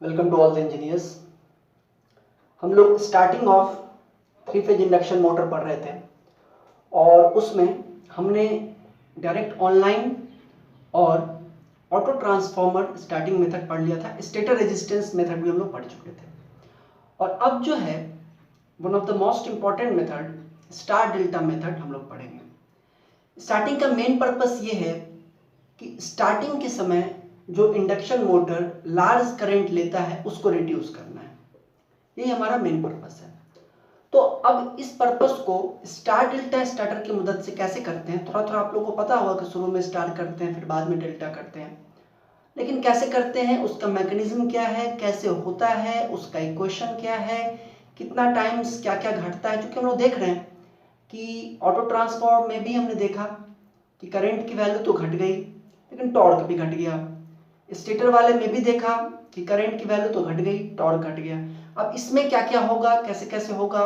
Welcome to all the engineers. हम लोग starting of 3 phase induction motor पढ़ रहे थे और उसमें हमने डायरेक्ट ऑनलाइन और ऑटो ट्रांसफॉर्मर स्टार्टिंग मेथड पढ़ लिया था। स्टेटर रेजिस्टेंस मेथड भी हम लोग पढ़ चुके थे और अब जो है one of the most important method star delta method हम लोग पढ़ेंगे। स्टार्टिंग का मेन पर्पस ये है कि स्टार्टिंग के समय जो इंडक्शन मोटर लार्ज करंट लेता है उसको रिड्यूस करना है, यही हमारा मेन पर्पस है। तो अब इस पर्पस को स्टार डेल्टा स्टार्टर की मदद से कैसे करते हैं, थोड़ा थोड़ा आप लोगों को पता होगा कि शुरू में स्टार करते हैं फिर बाद में डेल्टा करते हैं, लेकिन कैसे करते हैं, उसका मैकेनिज्म क्या है, कैसे होता है, उसका इक्वेशन क्या है, कितना टाइम्स क्या क्या घटता है। क्योंकि हम लोग देख रहे हैं कि ऑटो ट्रांसफॉर्मर में भी हमने देखा कि करंट की वैल्यू तो घट गई लेकिन टॉर्क भी घट गया। स्टेटर वाले में भी देखा कि करंट की वैल्यू तो घट गई, टॉर्क घट गया। अब इसमें क्या क्या होगा, कैसे कैसे होगा,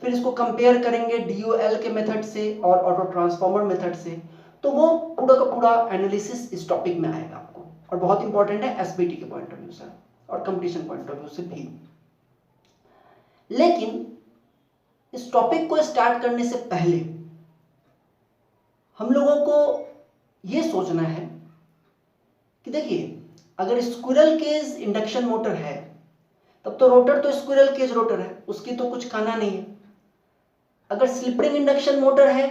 फिर इसको कंपेयर करेंगे DOL के मेथड से और ऑटो ट्रांसफॉर्मर मेथड से, तो वो पूरा का पूरा एनालिसिस इस टॉपिक में आएगा आपको और बहुत इंपॉर्टेंट है SBT के पॉइंट ऑफ व्यू से और कंपटीशन पॉइंट ऑफ व्यू से भी। लेकिन इस टॉपिक को स्टार्ट करने से पहले हम लोगों को ये सोचना है कि देखिए, अगर स्क्विरल केज इंडक्शन मोटर है तब तो रोटर तो स्क्विरल केज रोटर है, उसकी तो कुछ खाना नहीं है। अगर स्लिप रिंग इंडक्शन मोटर है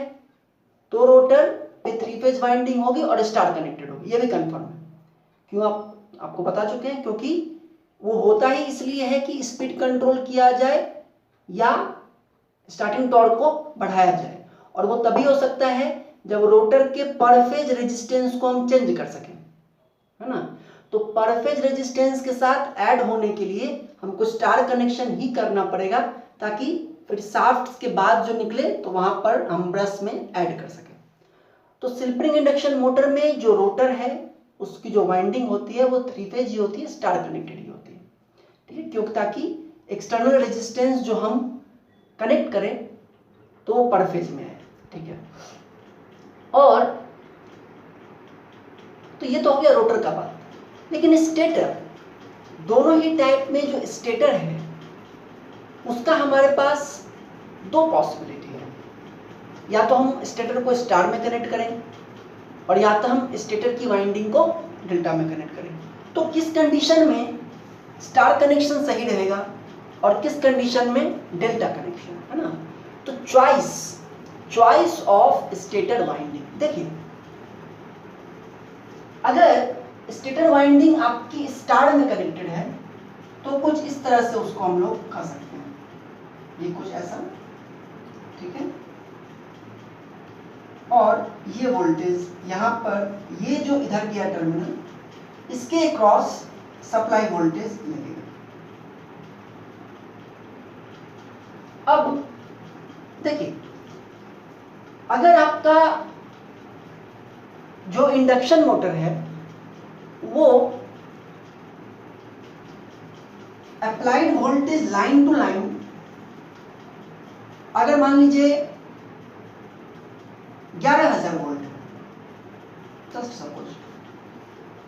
तो रोटर पे 3 फेज वाइंडिंग होगी और स्टार कनेक्टेड होगी, ये भी कंफर्म है। क्यों, आपको बता चुके हैं, क्योंकि वो होता ही इसलिए है कि स्पीड कंट्रोल किया जाए या स्टार्टिंग टॉर्क को बढ़ाया जाए, और वो तभी हो सकता है जब रोटर के पर फेज रेजिस्टेंस को हम चेंज कर सकें, है ना। तो पर फेज रेजिस्टेंस के साथ ऐड होने के लिए हमको स्टार कनेक्शन ही करना पड़ेगा ताकि फिर शाफ्ट के बाद जो निकले तो वहां पर हम ब्रश में ऐड कर सकें। तो स्लिप रिंग इंडक्शन मोटर में जो रोटर है उसकी जो वाइंडिंग होती है वो 3 फेज ही होती है, स्टार कनेक्टेड ही होती है, ठीक है। क्योंकि ताकि एक्सटर्नल रेजिस्टेंस जो हम कनेक्ट करें तो वो पर फेज में है, ठीक है। और तो ये तो हो गया रोटर का बात। लेकिन स्टेटर, दोनों ही टाइप में जो स्टेटर है उसका हमारे पास दो पॉसिबिलिटी है, या तो हम स्टेटर को स्टार में कनेक्ट करें और या तो हम स्टेटर की वाइंडिंग को डेल्टा में कनेक्ट करें। तो किस कंडीशन में स्टार कनेक्शन सही रहेगा और किस कंडीशन में डेल्टा कनेक्शन, है ना। तो चॉइस ऑफ स्टेटर वाइंडिंग, देखिए अगर स्टेटर वाइंडिंग आपकी स्टार में कनेक्टेड है तो कुछ इस तरह से उसको हम लोग कर सकते हैं, ये कुछ ऐसा, ठीक है। और ये वोल्टेज यहाँ पर, ये जो इधर गया टर्मिनल, इसके अक्रॉस सप्लाई वोल्टेज लगेगा। अब देखिए, अगर आपका जो इंडक्शन मोटर है वो applied voltage line to line, अगर मान लीजिए 11,000 वोल्ट है, जस्ट सपोज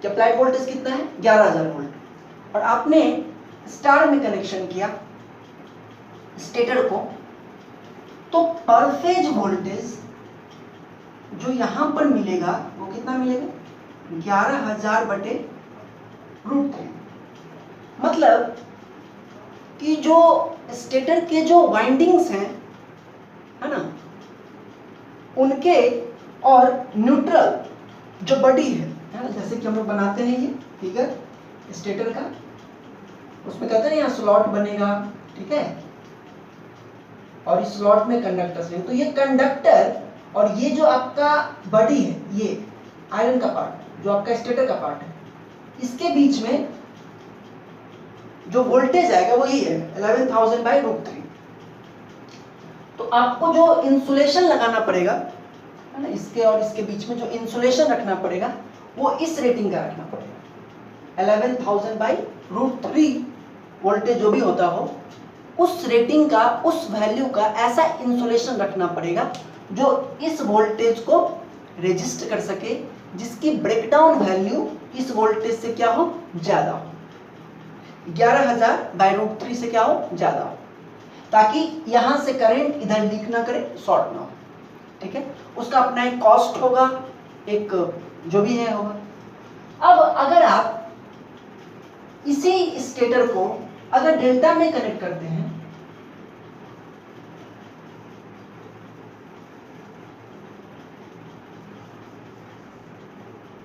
अप्लाइड वोल्टेज कितना है 11,000 वोल्ट, और आपने स्टार में कनेक्शन किया स्टेटर को, तो पर फेज वोल्टेज जो यहां पर मिलेगा वो कितना मिलेगा 11,000/√3। मतलब कि जो स्टेटर के जो वाइंडिंग्स हैं, है ना, उनके और न्यूट्रल जो बॉडी है ना, जैसे कि हम लोग बनाते हैं ये फिगर स्टेटर का, उसमें कहते हैं यहाँ स्लॉट बनेगा, ठीक है, और इस स्लॉट में कंडक्टर्स हैं। तो ये कंडक्टर और ये जो आपका बॉडी है, ये आयरन का पार्ट जो आपका स्टेटर का पार्ट है, इसके बीच में जो वोल्टेज आएगा वो ये है 11,000/√3। तो आपको जो इंसुलेशन लगाना पड़ेगा, है ना, इसके और इसके बीच में जो इंसुलेशन रखना पड़ेगा वो इस रेटिंग का रखना पड़ेगा। 11,000/√3 वोल्टेज जो भी होता हो उस रेटिंग का, उस वैल्यू का ऐसा इंसुलेशन रखना पड़ेगा जो इस वोल्टेज को रेजिस्ट कर सके, जिसकी ब्रेकडाउन वैल्यू इस वोल्टेज से क्या हो, ज्यादा हो। 11,000/√3 से क्या हो, ज़्यादा हो, ताकि यहाँ से करंट इधर लीक ना करे, शॉर्ट ना हो। ठीक है, उसका अपना एक कॉस्ट होगा, एक जो भी है होगा। अब अगर आप इसी स्टेटर को अगर डेल्टा में कनेक्ट करते हैं,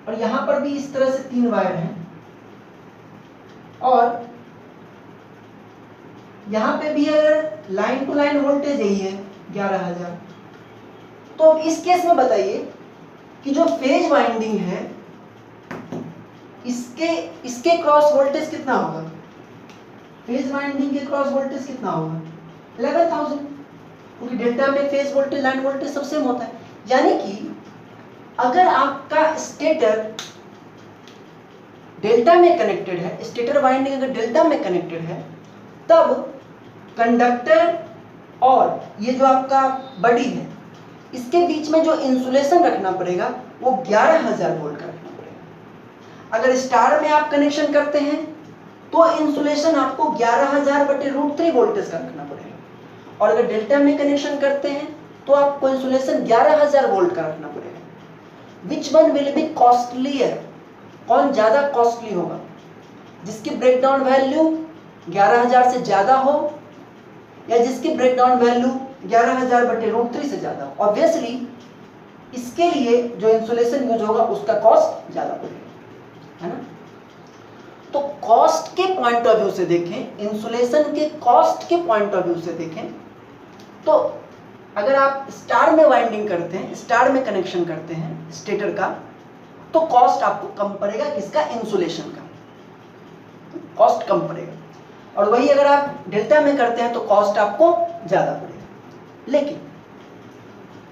और यहां पर भी इस तरह से 3 वायर हैं, और यहां पे भी अगर लाइन टू लाइन वोल्टेज यही है 11,000, तो अब इस केस में बताइए कि जो फेज वाइंडिंग है इसके क्रॉस वोल्टेज कितना होगा, फेज वाइंडिंग के क्रॉस वोल्टेज कितना होगा, 11,000, क्योंकि डेल्टा में फेज वोल्टेज लाइन वोल्टेज सब सेम होता है। यानी कि अगर आपका स्टेटर डेल्टा में कनेक्टेड है, स्टेटर वाइंडिंग अगर डेल्टा में कनेक्टेड है, तब कंडक्टर और ये जो आपका बॉडी है इसके बीच में जो इंसुलेशन रखना पड़ेगा वो 11,000 वोल्ट का रखना पड़ेगा। अगर स्टार में आप कनेक्शन करते हैं तो इंसुलेशन आपको 11,000/√3 वोल्टेज का रखना पड़ेगा, और अगर डेल्टा में कनेक्शन करते हैं तो आपको इंसुलेशन 11,000 वोल्ट का रखना पड़ेगा। Which one will be costlier, कौन ज्यादा कॉस्टली होगा, जिसकी ब्रेकडाउन वैल्यू 11,000 से ज्यादा हो या जिसकी ब्रेकडाउन वैल्यू 11,000/√3 से ज्यादा हो। ऑब्वियसली इसके लिए जो इंसुलेशन यूज होगा उसका कॉस्ट ज्यादा पड़ेगा, है ना। तो कॉस्ट के पॉइंट ऑफ व्यू से देखें, इंसुलेशन के कॉस्ट के पॉइंट ऑफ व्यू से देखें, तो अगर आप स्टार में वाइंडिंग करते हैं, स्टार में कनेक्शन करते हैं स्टेटर का, तो कॉस्ट आपको कम पड़ेगा, किसका, इंसुलेशन का कॉस्ट कम पड़ेगा। और वही अगर आप डेल्टा में करते हैं तो कॉस्ट आपको ज्यादा पड़ेगा। लेकिन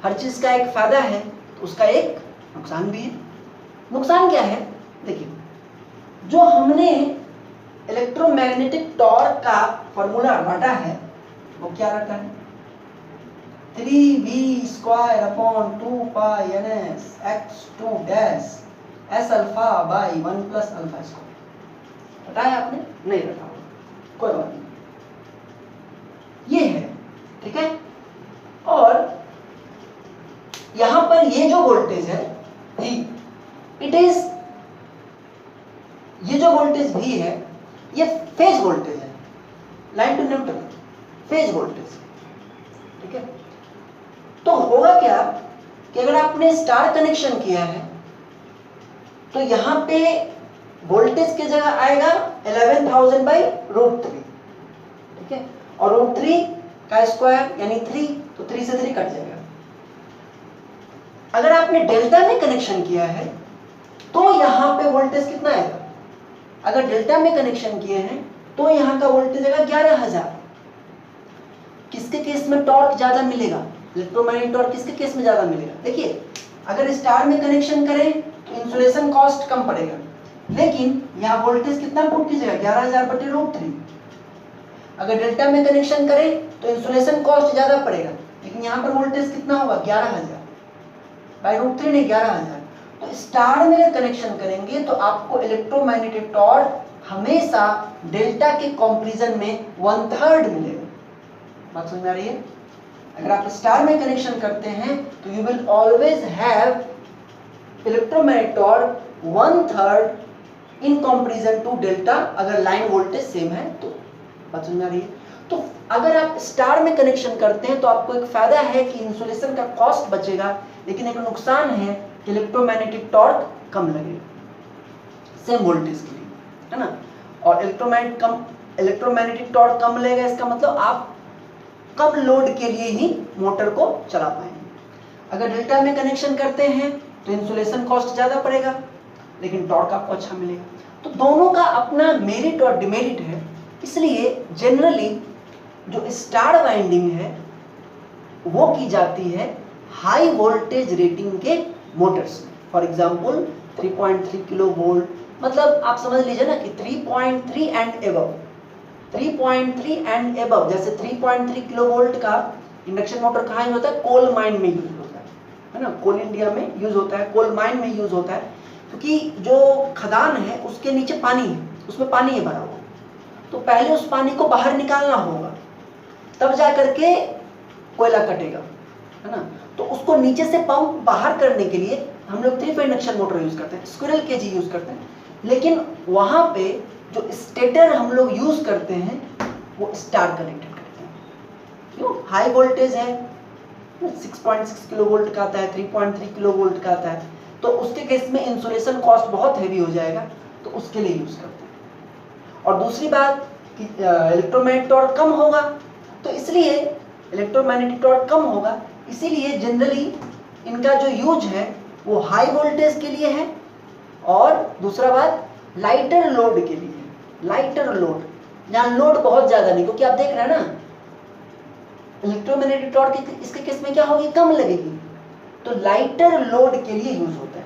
हर चीज का एक फायदा है तो उसका एक नुकसान भी है। नुकसान क्या है, देखिए, जो हमने इलेक्ट्रोमैग्नेटिक टॉर्क का फॉर्मूला रटा है वो क्या रटा है, 3v²/2π/ns x2 s α/1 + α²। रटा है आपने, नहीं रटा, कोई बात नहीं, ये है, ठीक है। और यहां पर ये जो वोल्टेज है इट इज, ये जो वोल्टेज भी है ये फेज वोल्टेज है, line to neutral phase voltage, ठीक है। तो होगा क्या कि अगर आपने स्टार कनेक्शन किया है तो यहां पे वोल्टेज की जगह आएगा 11,000/√3, ठीक है, और √3 का स्क्वायर यानी 3, तो 3 से 3 कट जाएगा। अगर आपने डेल्टा में कनेक्शन किया है तो यहां पे वोल्टेज कितना आएगा, अगर डेल्टा में कनेक्शन किए हैं तो यहां का वोल्टेज आएगा 11,000। किसके केस में टॉर्क ज्यादा मिलेगा, इलेक्ट्रोमैग्नेटिक टॉर्क किसके केस में ज्यादा मिलेगा, देखिए, अगर स्टार में कनेक्शन करें तो इंसुलेशन कॉस्ट कम पड़ेगा, लेकिन यहाँ वोल्टेज कितना पुट कीजिएगा, 11,000/√3। अगर डेल्टा में कनेक्शन करें तो इंसुलेशन कॉस्ट ज्यादा पड़ेगा, लेकिन यहाँ पर वोल्टेज कितना होगा, 11,000/√3 नहीं 11,000। तो स्टार में अगर कनेक्शन करेंगे तो आपको इलेक्ट्रोमैग्नेटिक टॉर्क हमेशा डेल्टा के कंपैरिजन में 1/3 मिलेगा। बात समझ में आ रही है। अगर आप स्टार में कनेक्शन करते हैं तो you will always have electromagnetic torque 1/3 in comparison to delta, अगर लाइन वोल्टेज सेम है तो। बात समझ में आ रही है। तो अगर आप स्टार में कनेक्शन करते हैं तो आपको एक फायदा है कि इंसुलेशन का कॉस्ट बचेगा, लेकिन एक नुकसान है कि इलेक्ट्रोमैग्नेटिक टॉर्क कम लगेगा सेम वोल्टेज के लिए, है ना। और इलेक्ट्रोमैग्नेटिक टॉर्क कम लगेगा, इसका मतलब आप कम लोड के लिए ही मोटर को चला पाएंगे। अगर डेल्टा में कनेक्शन करते हैं तो इंसुलेशन कॉस्ट ज्यादा पड़ेगा, लेकिन टॉर्क आपको अच्छा मिलेगा। तो दोनों का अपना मेरिट और डिमेरिट है। इसलिए जनरली जो स्टार वाइंडिंग है वो की जाती है हाई वोल्टेज रेटिंग के मोटर्स में। फॉर एग्जांपल 3.3 किलो वोल्ट, मतलब आप समझ लीजिए ना कि 3.3 एंड एबव, 3.3 एंड एबव, जैसे 3.3 किलो वोल्ट का इंडक्शन मोटर कहाँ यूज होता है, कोल माइन में यूज होता है ना। कोल इंडिया में यूज होता है, कोल माइन में यूज होता है, क्योंकि जो खदान है उसके नीचे पानी है, उसमें पानी है भरा हुआ, तो पहले उस पानी को बाहर निकालना होगा, तब जा करके कोयला कटेगा, है ना। तो उसको नीचे से पंप बाहर करने के लिए हम लोग 3 फेज इंडक्शन मोटर यूज करते हैं, स्क्विरल केज यूज करते हैं। लेकिन वहां पे जो स्टेटर हम लोग यूज करते हैं वो स्टार कनेक्टेड करते हैं। क्यों? हाई वोल्टेज है, 6.6 किलो वोल्ट का आता है, 3.3 किलो वोल्ट का आता है, तो उसके केस में इंसुलेशन कॉस्ट बहुत हैवी हो जाएगा, तो उसके लिए यूज करते हैं। और दूसरी बात कि इलेक्ट्रोमैग्नेटिक टॉर्क कम होगा, तो इसलिए इलेक्ट्रोमैग्नेटिक टॉर्क कम होगा, इसीलिए जनरली इनका जो यूज है वो हाई वोल्टेज के लिए है, और दूसरा बात लाइटर लोड के लिए है। लाइटर लोड, जहाँ लोड बहुत ज्यादा नहीं, क्योंकि आप देख रहे हैं ना इलेक्ट्रोमैग्नेटिक टॉर्क इसके केस में क्या होगी, कम लगेगी, तो लाइटर लोड के लिए यूज होता है।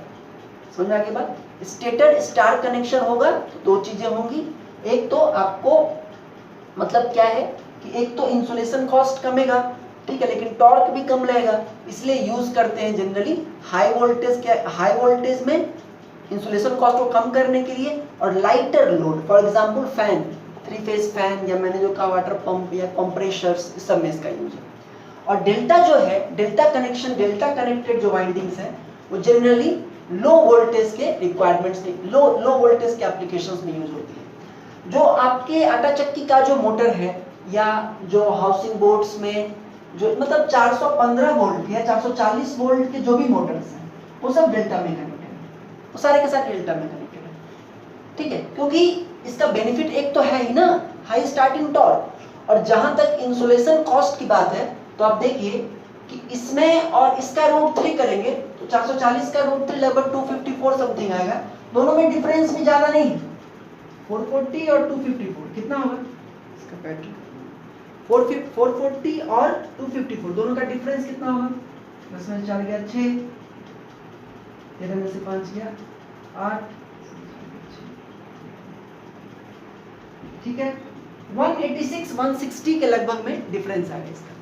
समझ में आ गई बात? स्टेटर स्टार कनेक्शन होगा तो दो चीजें होंगी, एक तो आपको मतलब क्या है कि एक तो इंसुलेशन कॉस्ट कमेगा, ठीक है, लेकिन टॉर्क भी कम लगेगा, इसलिए यूज करते हैं जनरली हाई वोल्टेज में इंसुलेशन कॉस्ट को कम करने के लिए, और lighter load, for example fan, 3 phase fan, या मैंने जो कहा वाटर पंप या कंप्रेशर्स, इस सब में इसका यूज है। और डेल्टा जो है, डेल्टा कनेक्टेड जो वाइंडिंग्स है वो जनरली लो वोल्टेज के रिक्वायरमेंट्स में, लो वोल्टेज के एप्लीकेशंस में यूज होती है। जो आपके आटा चक्की का जो मोटर है, या जो हाउसिंग बोट्स में जो मतलब 415 वोल्ट या 440 वोल्ट के जो भी मोटर्स हैं वो सब डेल्टा में कनेक्टेड है, वो सारे के सारे डेल्टा में कनेक्टेड है, ठीक है, क्योंकि इसका बेनिफिट एक तो है ही ना, हाई स्टार्टिंग टॉर्क। और जहां तक इंसुलेशन कॉस्ट की बात है, तो आप देखिए कि इसमें और इसका √3 करेंगे तो 440 का √3 लगभग 254 समथिंग आएगा, दोनों में डिफरेंस भी ज्यादा नहीं है, 440 और 254 कितना होगा इसका पैटर्न, 440 और 254 दोनों का डिफरेंस कितना होगा, 10 में से 4 गया 6, 13 में से 5 गया 8, ठीक है, 186 160 के लगभग में डिफरेंस आ गया इसका।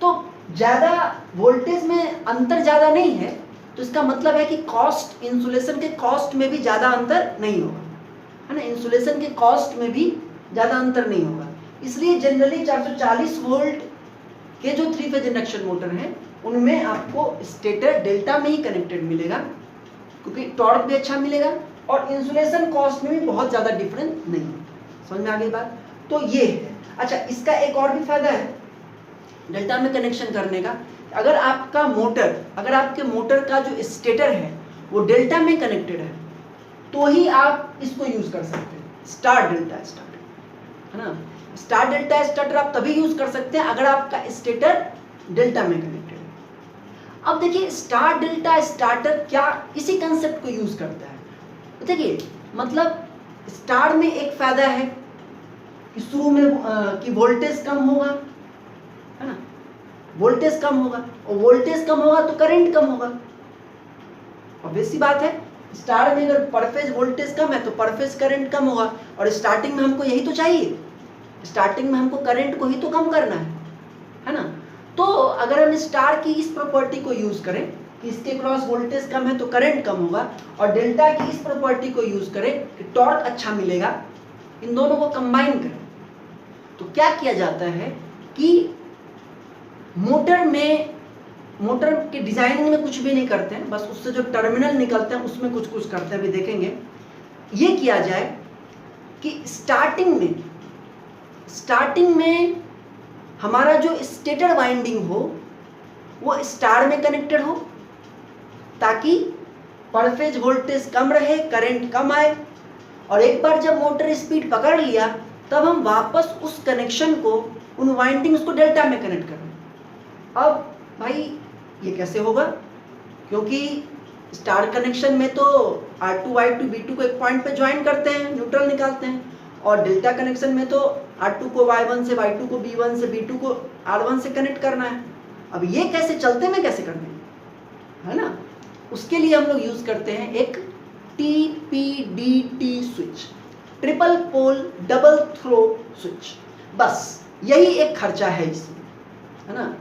तो ज्यादा वोल्टेज में अंतर ज्यादा नहीं है, तो इसका मतलब है कि कॉस्ट, इंसुलेशन के कॉस्ट में भी ज्यादा अंतर नहीं होगा, है ना, इंसुलेशन के कॉस्ट में भी ज्यादा अंतर नहीं होगा। इसलिए जनरली 440 वोल्ट के जो 3 फेज इंडक्शन मोटर हैं उनमें आपको स्टेटर डेल्टा में ही कनेक्टेड मिलेगा, क्योंकि टॉर्क भी अच्छा मिलेगा और इंसुलेशन कॉस्ट में भी बहुत ज्यादा डिफरेंस नहीं है। समझ में आ गई बात? तो ये है। अच्छा, इसका एक और भी फायदा है डेल्टा में कनेक्शन करने का, अगर आपका मोटर, अगर आपके मोटर का जो स्टेटर है वो डेल्टा में कनेक्टेड है तो ही आप इसको यूज कर सकते हैं, स्टार डेल्टा स्टार्टर, है ना। स्टार डेल्टा स्टार्टर आप तभी यूज कर सकते हैं अगर आपका स्टेटर डेल्टा में कनेक्टेड है। अब देखिए स्टार डेल्टा स्टार्टर क्या इसी कंसेप्ट को यूज करता है। देखिए मतलब स्टार में एक फायदा है कि शुरू में कि वोल्टेज कम होगा, है ना, वोल्टेज कम होगा, और वोल्टेज कम होगा तो करंट कम होगा, ऑब्वियस सी बात है। स्टार में अगर पर फेज वोल्टेज कम है तो पर फेज करंट कम होगा, और स्टार्टिंग में हमको यही तो चाहिए, स्टार्टिंग में हमको करंट को ही तो कम करना है ना। तो अगर हम स्टार की इस प्रॉपर्टी को यूज करें कि इसके क्रॉस वोल्टेज कम है तो करंट कम होगा, और डेल्टा की इस प्रॉपर्टी को यूज करें कि टॉर्क अच्छा मिलेगा, इन दोनों को कंबाइन करें तो क्या किया जाता है कि मोटर के डिजाइनिंग में कुछ भी नहीं करते हैं, बस उससे जो टर्मिनल निकलते हैं उसमें कुछ कुछ करते हैं, अभी देखेंगे। ये किया जाए कि स्टार्टिंग में हमारा जो स्टेटर वाइंडिंग हो वो स्टार में कनेक्टेड हो, ताकि पर फेज वोल्टेज कम रहे, करंट कम आए, और एक बार जब मोटर स्पीड पकड़ लिया तब हम वापस उस कनेक्शन को, उन वाइंडिंग्स को डेल्टा में कनेक्ट करें। अब भाई ये कैसे होगा, क्योंकि स्टार कनेक्शन में तो R2 Y2 B2 को एक पॉइंट पे ज्वाइन करते हैं, न्यूट्रल निकालते हैं, और डेल्टा कनेक्शन में तो R2 को Y1 से, Y2 को B1 से, B2 को R1 से कनेक्ट करना है। अब ये कैसे चलते में कैसे करना है ना, उसके लिए हम लोग यूज करते हैं एक TPDT switch, triple pole double throw switch. बस यही एक खर्चा है इसमें, है ना,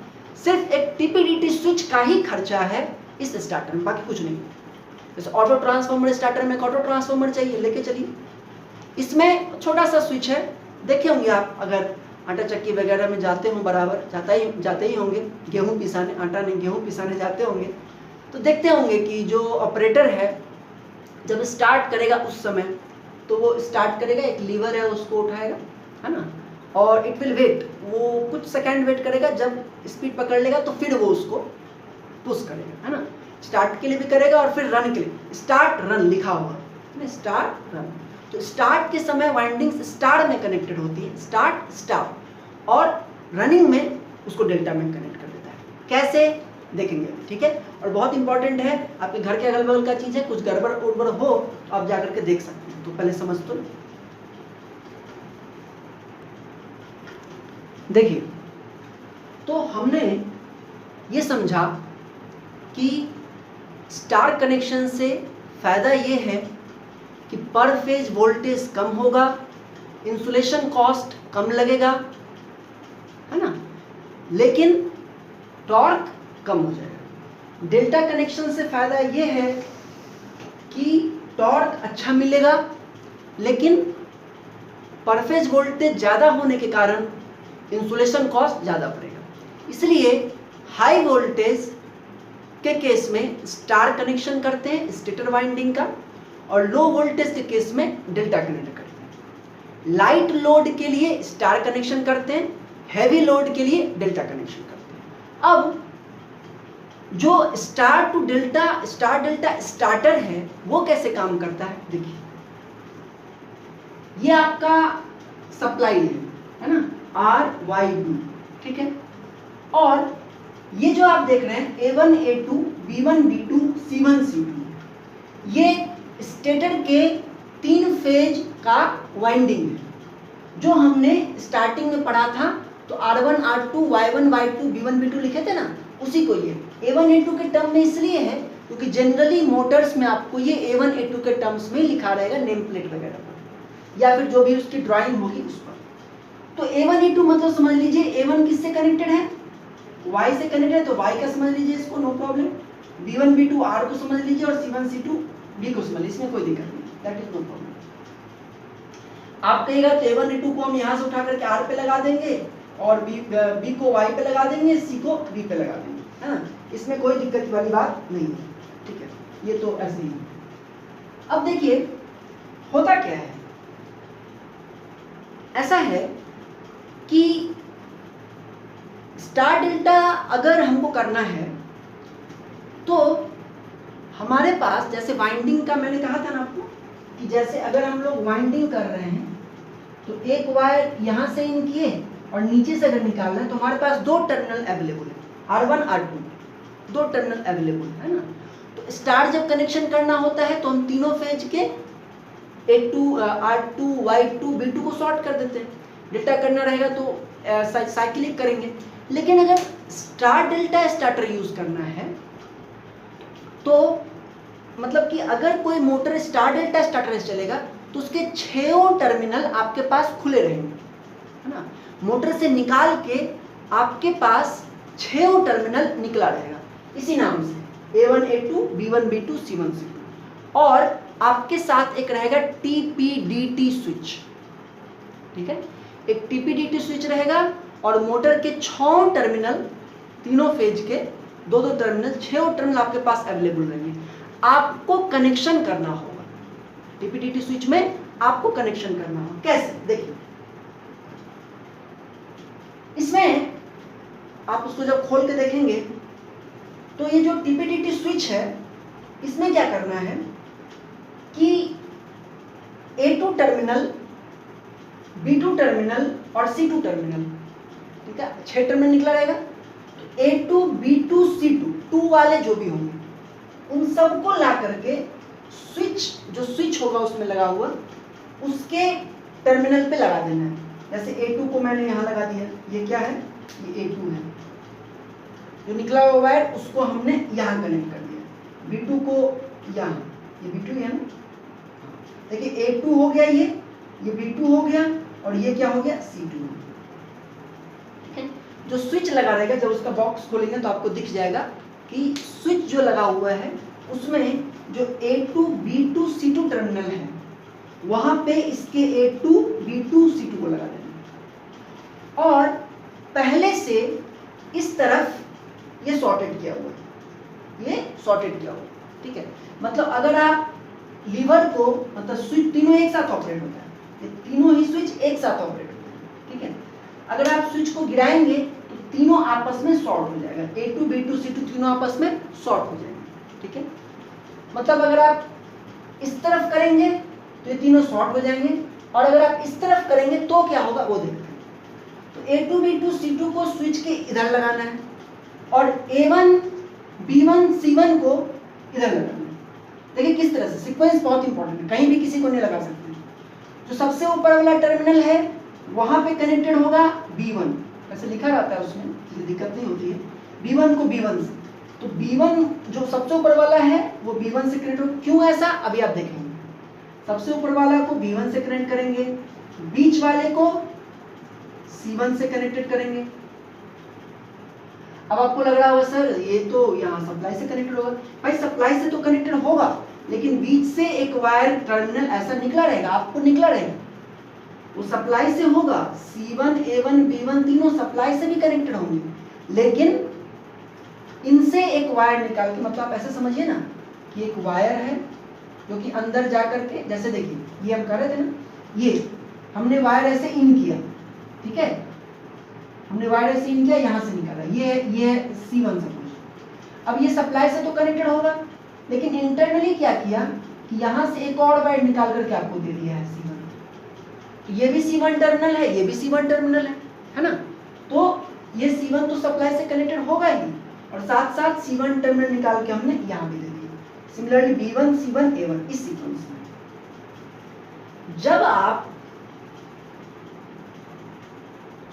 सिर्फ एक TPDT स्विच का ही खर्चा है इस स्टार्टर में, बाकी कुछ नहीं। जैसे ऑटो ट्रांसफार्मर स्टार्टर में ऑटो ट्रांसफार्मर चाहिए, लेके चलिए, इसमें छोटा सा स्विच है, देखे होंगे आप, अगर आटा चक्की वगैरह में जाते हो, बराबर जाते ही होंगे, गेहूं पिसाने, आटा नहीं गेहूं पिसाने जाते होंगे, तो देखते होंगे कि जो ऑपरेटर है जब स्टार्ट करेगा उस समय, तो वो स्टार्ट करेगा, एक लीवर है उसको उठाएगा, है ना, और इट विल वेट, वो कुछ सेकंड वेट करेगा, जब स्पीड पकड़ लेगा तो फिर वो उसको पुश करेगा, है ना, स्टार्ट के लिए भी करेगा और फिर रन के लिए, स्टार्ट रन लिखा हुआ है, स्टार्ट रन। तो स्टार्ट के समय वाइंडिंग्स स्टार में कनेक्टेड होती है, स्टार्ट स्टार, और रनिंग में उसको डेल्टा में कनेक्ट कर देता है। कैसे देखेंगे, ठीक है। और बहुत इंपॉर्टेंट है, आपके घर के अगल बगल का चीज है, कुछ गड़बड़ उड़बड़ हो तो आप जाकर के देख सकते हैं, तो पहले समझ तो देखिए। तो हमने ये समझा कि स्टार कनेक्शन से फायदा ये है कि पर फेज वोल्टेज कम होगा, इंसुलेशन कॉस्ट कम लगेगा, है ना, लेकिन टॉर्क कम हो जाएगा। डेल्टा कनेक्शन से फायदा ये है कि टॉर्क अच्छा मिलेगा, लेकिन पर फेज वोल्टेज ज़्यादा होने के कारण इंसुलेशन कॉस्ट ज़्यादा पड़ेगा। इसलिए हाई वोल्टेज के केस में स्टार कनेक्शन करते हैं स्टेटर वाइंडिंग का, और लो वोल्टेज के केस में डेल्टा कनेक्ट करते हैं। लाइट लोड के लिए स्टार कनेक्शन करते हैं, हैवी लोड के लिए डेल्टा कनेक्शन करते हैं। अब जो star to delta, star delta starter है, वो कैसे काम करता है, देखिए। ये आपका सप्लाई है ना, RYB, ठीक है, और ये जो आप देख रहे हैं A1 A2 B1 B2 C1 C2, ये स्टेटर के 3 फेज का वाइंडिंग है। जो हमने स्टार्टिंग में पढ़ा था, तो R1 R2 Y1 Y2 B1 B2 लिखे थे ना, उसी को ये A1 A2 के टर्म में इसलिए है क्योंकि जनरली मोटर्स में आपको ये A1 A2 के टर्म्स में लिखा रहेगा नेम प्लेट वगैरह पर, या फिर जो भी उसकी ड्राइंग होगी उस पर। तो A1 A2 मतलब समझ लीजिए A1 किससे कनेक्टेड है, Y से कनेक्टेड है, तो Y का समझ लीजिए इसको, no problem. B1 B2 R को समझ लीजिए, और C1 C2 B को समझ लीजिए, इसमें कोई दिक्कत नहीं, दैट इज नो प्रॉब्लम। आप कहिएगा तो A1 A2 को हम यहाँ से उठा करके R पे लगा देंगे, और B को Y पे लगा देंगे, C को B पे लगा देंगे, है ना, इसमें कोई दिक्कत वाली बात नहीं है, ठीक है, ये तो ऐसे ही है। अब देखिए होता क्या है, ऐसा है कि स्टार डेल्टा अगर हमको करना है तो हमारे पास, जैसे वाइंडिंग का मैंने कहा था ना आपको, कि जैसे अगर हम लोग वाइंडिंग कर रहे हैं तो एक वायर यहाँ से इन किए और नीचे से अगर निकालना है तो हमारे पास 2 टर्मिनल अवेलेबल है, R1 R2, 2 टर्मिनल अवेलेबल है ना। तो स्टार जब कनेक्शन करना होता है तो हम तीनों फेज के A2 R2 Y2 B2 को शॉर्ट कर देते हैं। डेल्टा करना रहेगा तो साइक्लिक करेंगे। लेकिन अगर स्टार डेल्टा स्टार्टर यूज करना है तो मतलब कि अगर कोई मोटर स्टार डेल्टा स्टार्टर से चलेगा तो उसके 6 टर्मिनल आपके पास खुले रहेंगे, है ना। मोटर से निकाल के आपके पास 6 टर्मिनल निकला रहेगा, इसी नाम से A1 A2 B1 B2 C1 C2, और आपके साथ एक रहेगा TPDT स्विच, ठीक है, एक TPDT स्विच रहेगा, और मोटर के 6 टर्मिनल, तीनों फेज के 2-2 टर्मिनल, 6 टर्मिनल आपके पास अवेलेबल रहेंगे। आपको कनेक्शन करना होगा, TPDT स्विच में आपको कनेक्शन करना होगा। कैसे, देखिए, इसमें आप उसको जब खोल के देखेंगे तो ये जो TPDT स्विच है, इसमें क्या करना है कि A2 टर्मिनल, B2 टर्मिनल और C2 टर्मिनल, ठीक है, 6 टर्मिनल निकला रहेगा। तो A2 B2 C2 2 वाले जो भी होंगे उन सबको ला करके स्विच, जो स्विच होगा उसमें लगा हुआ, उसके टर्मिनल पे लगा देना है। जैसे A2 को मैंने यहाँ लगा दिया, ये क्या है, ये A2 है, जो निकला हुआ वायर उसको हमने यहाँ कनेक्ट कर दिया, B2 को यहाँ, ये B2 है ना, देखिए A2 हो गया, ये B2 हो गया, और ये क्या हो गया, C2। जो स्विच लगा रहेगा, जब उसका बॉक्स खोलेंगे तो आपको दिख जाएगा कि स्विच जो लगा हुआ है उसमें जो A2 B2 C2 टर्मिनल है वहां पे इसके A2 B2 C2 को लगा देना और पहले से इस तरफ ये सॉर्टेड किया हुआ है, ये सॉर्टेड किया हुआ है, ठीक है। मतलब अगर आप लीवर को, मतलब स्विच तीनों एक साथ ऑपरेट होता है, ये तीनों ही स्विच एक साथ ऑपरेट होते हैं, ठीक है। अगर आप स्विच को गिराएंगे तो तीनों आपस में शॉर्ट हो जाएगा, A2 B2 C2 तीनों आपस में शॉर्ट हो जाएंगे, ठीक है। मतलब अगर आप इस तरफ करेंगे तो ये तीनों शॉर्ट हो जाएंगे और अगर आप इस तरफ करेंगे तो क्या होगा वो देखते हैं। तो A2 B2 C2 को स्विच के इधर लगाना है और A1 B1 C1 को इधर लगाना है। देखिए किस तरह से, सीक्वेंस बहुत इंपॉर्टेंट है, कहीं भी किसी को नहीं लगा सकते। जो सबसे ऊपर वाला टर्मिनल है वहां पे कनेक्टेड होगा B1, ऐसे लिखा रहता है उसमें, इसलिए दिक्कत नहीं होती है। B1 को B1 से, तो B1 जो सबसे ऊपर वाला है वो B1 से कनेक्ट होगा। क्यों ऐसा अभी आप देखेंगे। सबसे ऊपर वाला को B1 से कनेक्ट करेंगे, बीच वाले को C1 से कनेक्टेड करेंगे। अब आपको लग रहा होगा सर ये तो यहाँ सप्लाई से कनेक्टेड होगा। भाई सप्लाई से तो कनेक्टेड होगा, लेकिन बीच से एक वायर टर्मिनल ऐसा निकला रहेगा, आपको निकला रहेगा, वो सप्लाई से होगा। C1 A1 B1 तीनों सप्लाई से भी कनेक्टेड होंगे, लेकिन इनसे एक वायर निकाल के, मतलब आप ऐसे समझिए ना कि एक वायर है जो कि अंदर जा करके, जैसे देखिए ये हम कर रहे थे ना, ये हमने वायर ऐसे इन किया, ठीक है, हमने वायर ऐसे इन किया, यहाँ से निकाला, ये C1 से कुछ। अब ये सप्लाई से तो कनेक्टेड होगा, लेकिन इंटरनली क्या किया कि यहाँ से एक और वायर निकाल करके आपको दे दिया है C1। तो ये भी C1 टर्मिनल है, ये भी C1 टर्मिनल है ना। तो ये C1 तो सप्लाई से कनेक्टेड होगा ही, और साथ साथ C1 टर्मिनल निकाल के हमने यहाँ भी दे दिया। सिमिलरली B1 C1 A1 इस सीक्वेंस में जब आप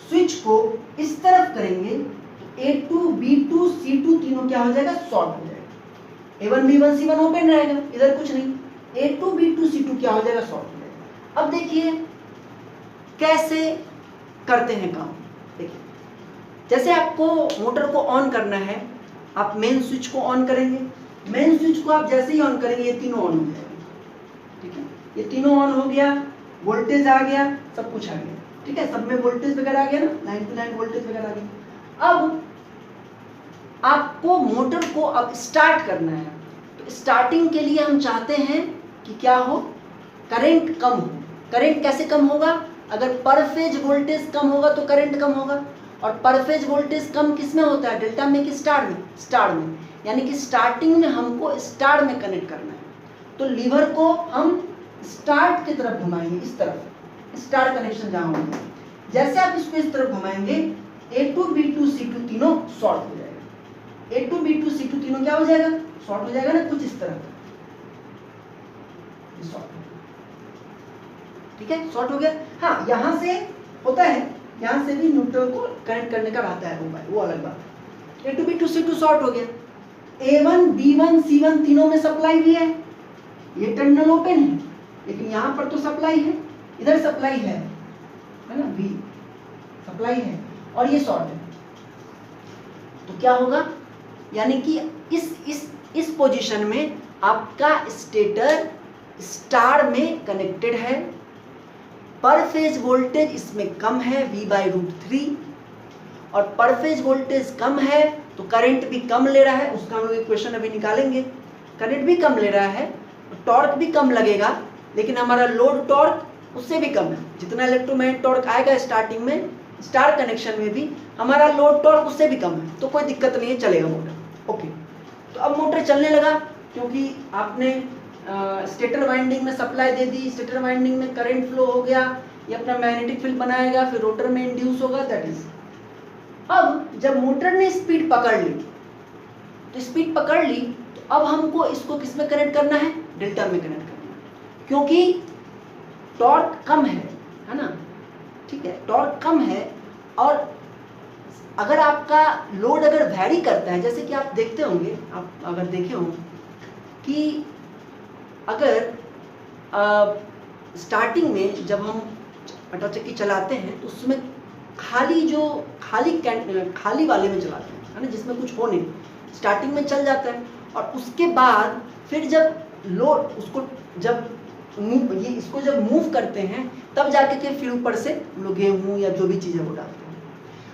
स्विच को इस तरफ करेंगे तो A2 B2 C2 तीनों क्या हो जाएगा, शॉर्ट हो जाएगा। A1 B1 C1 ओपन रहेगा, इधर कुछ नहीं। A2 B2 C2 क्या हो जाएगा, शॉर्ट हो जाएगा। अब देखिए कैसे करते हैं काम। देखिए जैसे आपको मोटर को ऑन करना है, आप मेन स्विच को ऑन करेंगे। मेन स्विच को आप जैसे ही ऑन करेंगे ये तीनों ऑन हो जाएंगे, ठीक है। ये तीनों ऑन हो गया, वोल्टेज आ गया, सब कुछ आ गया, ठीक है। सब में वोल्टेज वगैरह आ गया ना, लाइन टू लाइन वोल्टेज वगैरह आ गया। अब आपको मोटर को अब स्टार्ट करना है, तो स्टार्टिंग के लिए हम चाहते हैं कि क्या हो, करंट कम हो। करंट कैसे कम होगा, अगर पर फेज वोल्टेज कम होगा तो करंट कम होगा, और पर फेज वोल्टेज कम किस में होता है, डेल्टा में कि स्टार में, स्टार में। यानी कि स्टार्टिंग में हमको स्टार में कनेक्ट करना है। तो लीवर को हम स्टार्ट की तरफ घुमाएंगे, इस तरफ स्टार कनेक्शन जहां होगा। जैसे आप इसको इस तरफ घुमाएंगे A2 B2 C2 तीनों शॉर्ट हो जाएगा। A2 B2 C2 तीनों क्या हो जाएगा, शॉर्ट हो जाएगा ना, कुछ इस तरह का, ठीक है, शॉर्ट हो गया। हाँ यहाँ से होता है, यहाँ से भी न्यूट्रल को कनेक्ट करने का रहता है वो अलग बात है। A2 B2 C2 शॉर्ट हो गया। A1 B1 C1 तीनों में सप्लाई भी है, ये टर्मिनल ओपन है, लेकिन यहाँ पर तो सप्लाई है, इधर सप्लाई है ना, B सप्लाई है और ये शॉर्ट है। तो क्या होगा, यानी कि इस पोजीशन में आपका स्टेटर स्टार में कनेक्टेड है, पर फेज वोल्टेज इसमें कम है V/√3, और पर फेज वोल्टेज कम है तो करंट भी कम ले रहा है, उसका हम लोग इक्वेशन अभी निकालेंगे। करंट भी कम ले रहा है, टॉर्क भी कम लगेगा, लेकिन हमारा लोड टॉर्क उससे भी कम है। जितना इलेक्ट्रोमैग्नेटिक टॉर्क आएगा स्टार्टिंग में स्टार कनेक्शन में भी, हमारा लोड टॉर्क उससे भी कम है, तो कोई दिक्कत नहीं है, चलेगा मोटर। ओके, तो अब मोटर चलने लगा, क्योंकि आपने स्टेटर वाइंडिंग में सप्लाई दे दी, स्टेटर वाइंडिंग में करंट फ्लो हो गया, ये अपना मैग्नेटिक फील्ड बनाएगा, फिर रोटर में इंड्यूस होगा, दैट इज। अब जब मोटर ने स्पीड पकड़ ली, तो स्पीड पकड़ ली तो अब हमको इसको किस में कनेक्ट करना है, डेल्टा में कनेक्ट करना है, क्योंकि टॉर्क कम है ना, ठीक है, टॉर्क कम है। और अगर आपका लोड अगर वैरी करता है, जैसे कि आप देखते होंगे, आप अगर देखे हो कि अगर स्टार्टिंग में जब हम आटा चक्की चलाते हैं तो उसमें खाली वाले में चलाते हैं, है ना, जिसमें कुछ हो नहीं, स्टार्टिंग में चल जाता है, और उसके बाद फिर जब लोड उसको जब ये इसको जब मूव करते हैं तब जाके के फिर ऊपर से हम लोग गेहूँ या जो भी चीज़ है वो डालते हैं।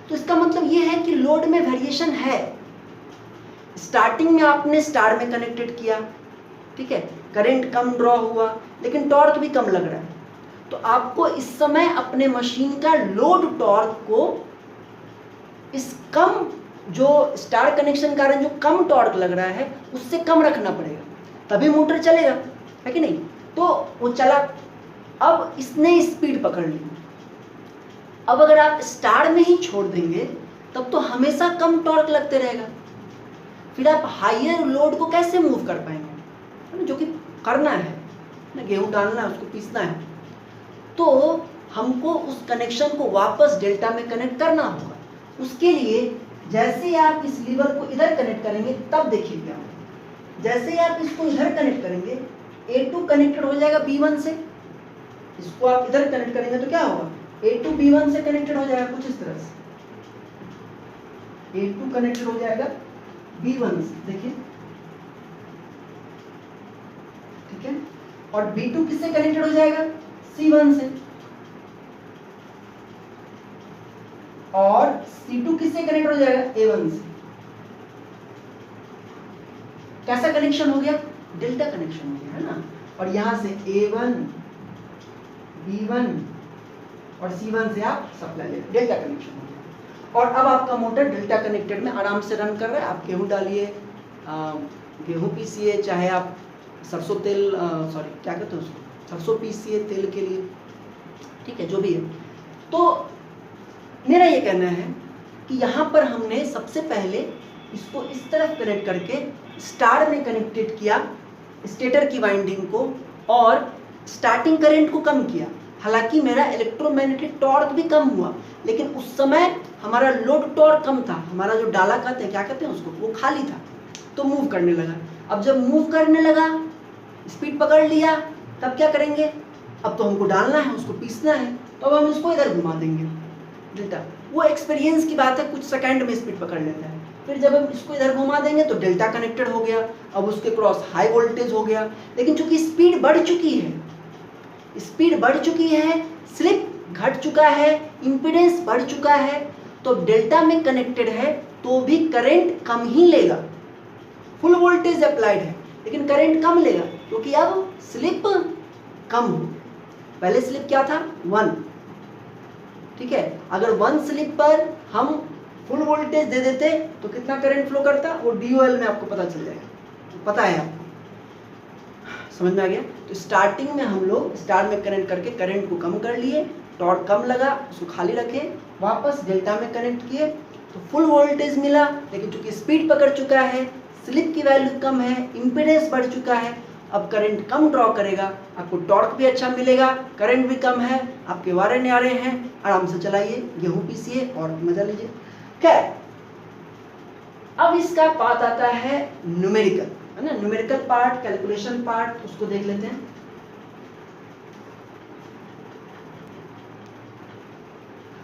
तो इसका मतलब ये है कि लोड में वेरिएशन है। स्टार्टिंग में आपने स्टार में कनेक्टेड किया, ठीक है, करंट कम ड्रॉ हुआ लेकिन टॉर्क भी कम लग रहा है, तो आपको इस समय अपने मशीन का लोड टॉर्क को इस कम जो स्टार कनेक्शन के कारण जो कम टॉर्क लग रहा है उससे कम रखना पड़ेगा, तभी मोटर चलेगा, है कि नहीं। तो वो चला, अब इसने स्पीड पकड़ ली। अब अगर आप स्टार में ही छोड़ देंगे तब तो हमेशा कम टॉर्क लगते रहेगा, फिर आप हायर लोड को कैसे मूव कर पाएंगे, जो कि करना है ना, गेहूं डालना है, उसको पीसना है, तो हमको उस कनेक्शन को वापस डेल्टा में कनेक्ट करना होगा। उसके लिए जैसे ही आप इस लीवर को इधर कनेक्ट करेंगे तब देखिए क्या होगा। जैसे ही आप इसको इधर कनेक्ट करेंगे A2 कनेक्टेड हो जाएगा B1 से, इसको आप इधर कनेक्ट करेंगे तो क्या होगा, A2 B1 से कनेक्टेड हो जाएगा कुछ इस तरह से, A2 कनेक्टेड हो जाएगा B1 से, देखिए, ठीक है, और B2 किससे कनेक्टेड हो जाएगा, C1 से, और C2 किससे कनेक्ट हो जाएगा, A1 से। कैसा कनेक्शन हो गया, डेल्टा कनेक्शन हो गया, है ना। और यहां से A1 B1 और C1 से आप सप्लाई ले, डेल्टा कनेक्शन हो गया। और अब आपका मोटर डेल्टा कनेक्टेड में आराम से रन कर रहा है। आप गेहूं डालिए, गेहूं पीसिए, चाहे आप सरसों तेल क्या कहते हैं उसको, सरसों पीसिए तेल के लिए, ठीक है, जो भी है। तो मेरा ये कहना है कि यहाँ पर हमने सबसे पहले इसको इस तरफ कनेक्ट करके स्टार में कनेक्टेड किया स्टेटर की वाइंडिंग को, और स्टार्टिंग करंट को कम किया। हालांकि मेरा इलेक्ट्रोमैग्नेटिक टॉर्क भी कम हुआ, लेकिन उस समय हमारा लोड टॉर्क कम था, हमारा जो डाला कहते हैं, क्या कहते हैं उसको, वो खाली था, तो मूव करने लगा। अब जब मूव करने लगा, स्पीड पकड़ लिया, तब क्या करेंगे, अब तो हमको डालना है, उसको पीसना है, तो अब हम इसको इधर घुमा देंगे डेल्टा। वो एक्सपीरियंस की बात है, कुछ सेकंड में स्पीड पकड़ लेता है। फिर जब हम इसको इधर घुमा देंगे तो डेल्टा कनेक्टेड हो गया, अब उसके क्रॉस हाई वोल्टेज हो गया। लेकिन चूंकि स्पीड बढ़ चुकी है, स्लिप घट चुका है, इंपीडेंस बढ़ चुका है, तो डेल्टा में कनेक्टेड है तो भी करंट कम ही लेगा। फुल वोल्टेज अप्लाइड है लेकिन करंट कम लेगा, क्योंकि अब स्लिप कम हो। पहले स्लिप क्या था, 1, ठीक है। अगर 1 स्लिप पर हम फुल वोल्टेज दे देते तो कितना करंट फ्लो करता, वो DOL में आपको पता चल जाएगा, पता है आपको, समझ में आ गया। तो स्टार्टिंग में हम लोग स्टार में कनेक्ट करके करंट को कम कर लिए, टॉर्क कम लगा, उसको खाली रखे, वापस डेल्टा में कनेक्ट किए तो फुल वोल्टेज मिला। लेकिन चूंकि स्पीड पकड़ चुका है, स्लिप की वैल्यू कम है, इंपीडेंस बढ़ चुका है, अब करंट कम ड्रॉ करेगा, आपको टॉर्क भी अच्छा मिलेगा, करंट भी कम है, आपके वारे न्यारे हैं, आराम से चलाइए, गेहूं पीसिए और मजा लीजिए। खैर, अब इसका पार्ट आता है न्यूमेरिकल, है ना, न्यूमेरिकल पार्ट, कैलकुलेशन पार्ट, उसको देख लेते हैं।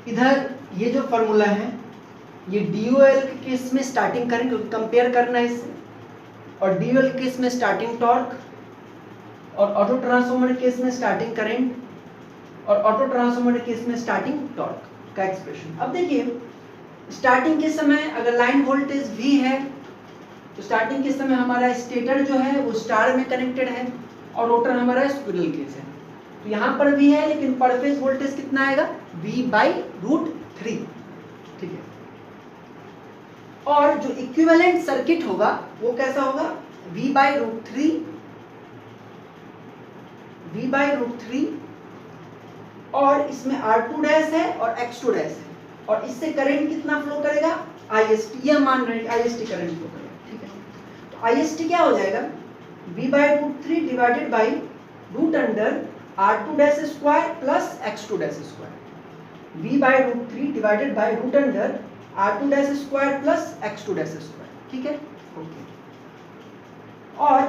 इधर ये जो फॉर्मूला है, ये DOL के केस में स्टार्टिंग करंट कंपेयर करना है इससे, और DOL के केस में स्टार्टिंग टॉर्क, और ऑटो ट्रांसफार्मर के केस में स्टार्टिंग करंट, और ऑटो ट्रांसफार्मर के केस में स्टार्टिंग टॉर्क का एक्सप्रेशन। अब देखिए, स्टार्टिंग के समय अगर लाइन वोल्टेज V है तो स्टार्टिंग के समय हमारा स्टेटर जो है वो स्टार में कनेक्टेड है, और रोटर हमारा स्क्विरल केस है। तो यहाँ पर V है, लेकिन पर फेज वोल्टेज कितना आएगा, V/√3, ठीक है। और जो इक्विवेलेंट सर्किट होगा वो कैसा होगा, V/√3, और इसमें R2 डैश है और X2 डैश है, और इससे करंट कितना फ्लो करेगा, IST, ये मान रहे हैं IST करंट फ्लो करेगा, ठीक है। तो IST क्या हो जाएगा, V/√3 divided by √R2 dash square plus X2 dash square, V/√3 divided by √R2 dash square plus X2 dash square, ठीक है, ओके। और